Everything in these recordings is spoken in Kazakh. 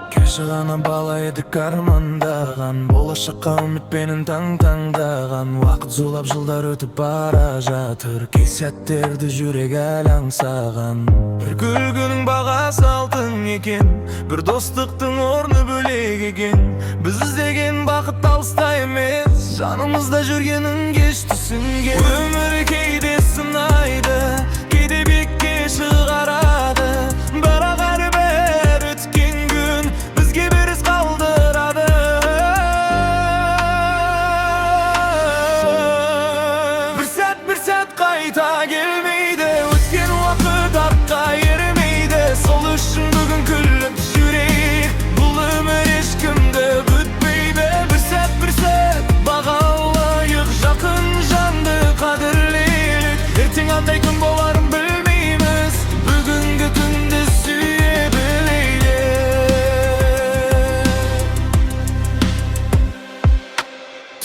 Кеше ғана бала едік армандаған, болашаққа үмітпенен таңдаған. Уақыт зулап жылдар өтіп бара жатыр, кей сәттерді жүрек аңсаған. Бір күлгінің бағасы алтын екен, бір достықтың орны бөлек екен. Біз іздеген бақыт алыста емес, жанымызда жүргенін кеш түсінген. Өмір кейде сынайды, кейде биікке шығарады, бірақ әрбір өткен күн бізге бір із қалдырады. Бір сәт қайта келмейді, өткен уақыт артқа ермейді. Сол үшін бүгін күліп жүрейік, бұл өмір ешкімді күтпейді. Бір сәт бағалайық, жақын жанды қадірлейік. Ертең қандай күн боларын білмейміз, бүгінгі күнді сүйе білейік.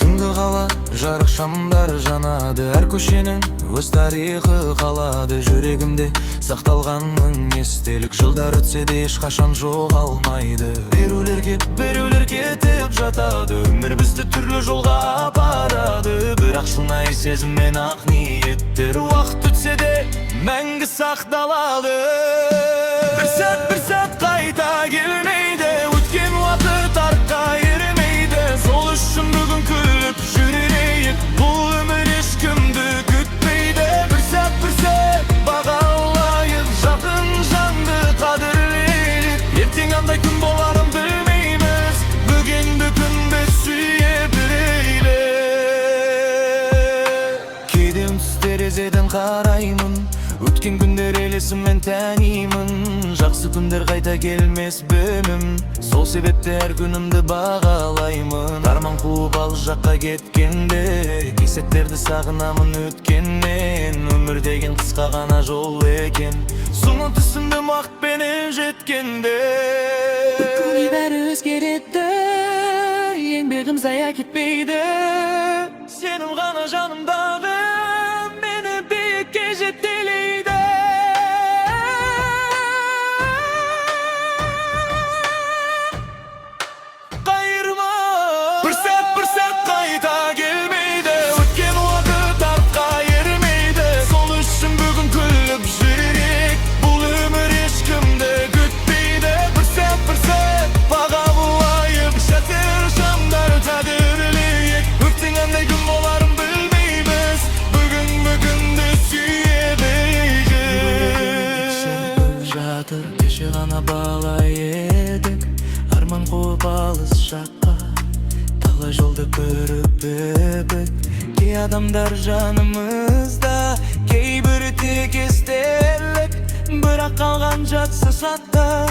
Түнгі қала жарық шамдар жанады, әр көшенің өз тарихы қалады. Жүрегімде сақталған мың естелік, жылдар өтсе де ешқашан жоғалмайды. Берулер кеп, берулер кетіп жатады, өмір бізді түрлі жолға апарады. Бірақ шынайы сезім мен ақ ниеттер уақыт өтсе де мәңгі сақталады. Бір сәт қайта келмейді, өткен уақыт артқа ермейді. Сол үшін бүгін күліп жүрейік, бұл өмір ешкімді күтпейді. Бір сәт бағалайық, жақын жанды қадірлейік. Ертең қандай күн боларын білмейміз, бүгінгі күнді сүйе білейік. Кейде үнсіз терезеден қараймын, өткен күндер елесіммен танимын. Жақсы күндер қайта келмес білмім, сол себепті әр күнімді бағалаймын. Арман қуып алыс жаққа кеткенде, кей сәттерді сағынамын өткеннен. Өмір деген қысқа ғана жол екен, соны түсіндім уақытпенен жеткенде. Күні бәрі өзгереді, еңбегім зая кетпейді. Сенім ғана жанымдағы, мені биікке жетелейді. Қайырма, бір сәт қайта келмейді, өткен уақыт артқа ермейді. Сол үшін бүгін күліп жүрейік, бұл өмір ешкімді күтпейді. Бір сәт бағалайық, шатыр шамдар қадірлейік. Ертең қандай күн боларын білмейміз, бүгінгі күнді сүйе білейік. Жатыр, кеше ғана бала едік, арман қуып алыс жаққа. Талай жолды көріп өбік, кей адамдар жанымызда, кейбірі тек естелік. Бірақ қалған жатса сатта,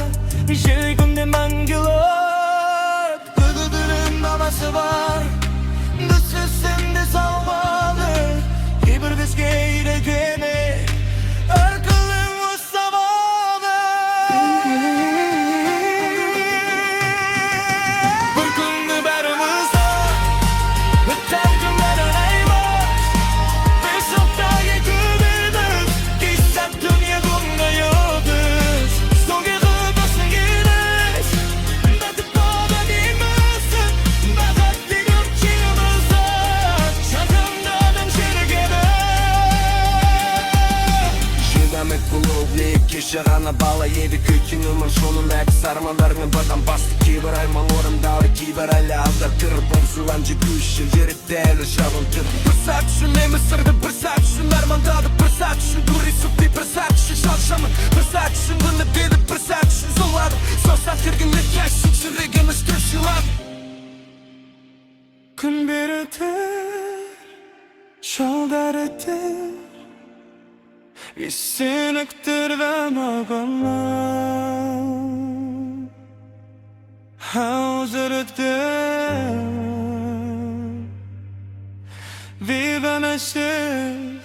жүрегімде мәңгілік. Күлгінің мамасы бар, дүссіз сенде салмады. Кейбір бізге үйреткені, әркілің өз сабағы. Бір күнді бәріміз өтер күндер араймыз, біз оқтайы көбедік, кей сәт дүние күнді өтіз. Соңғы қыдысын кедіз, бәтіп қолды деймізсің, бақыт деген жеңімізді, шақырымдадың жүргені. Жинамет бұл облик, кеше ғана бала едік, өткен өмір жолын әкс армандармен бадам басты. Кейбір айман орындауы, кейбір әлі алда тұрып, бұмсуған жүгіші жеретті әлі жабын тұр. Бір сәт үшін емісірді, бір сәт үшін армандады, бір сәт үшін күресіпті, бір сәт үшін шалшамын, бір сәт үшін бұны деді, бір сәт үшін золады. Сол сәт кіргенде кәшін жүрегіміз түршілады. Күндер өтер, жылдар өтер, есеніктірдім ағыма. Hazırdım, viva meşes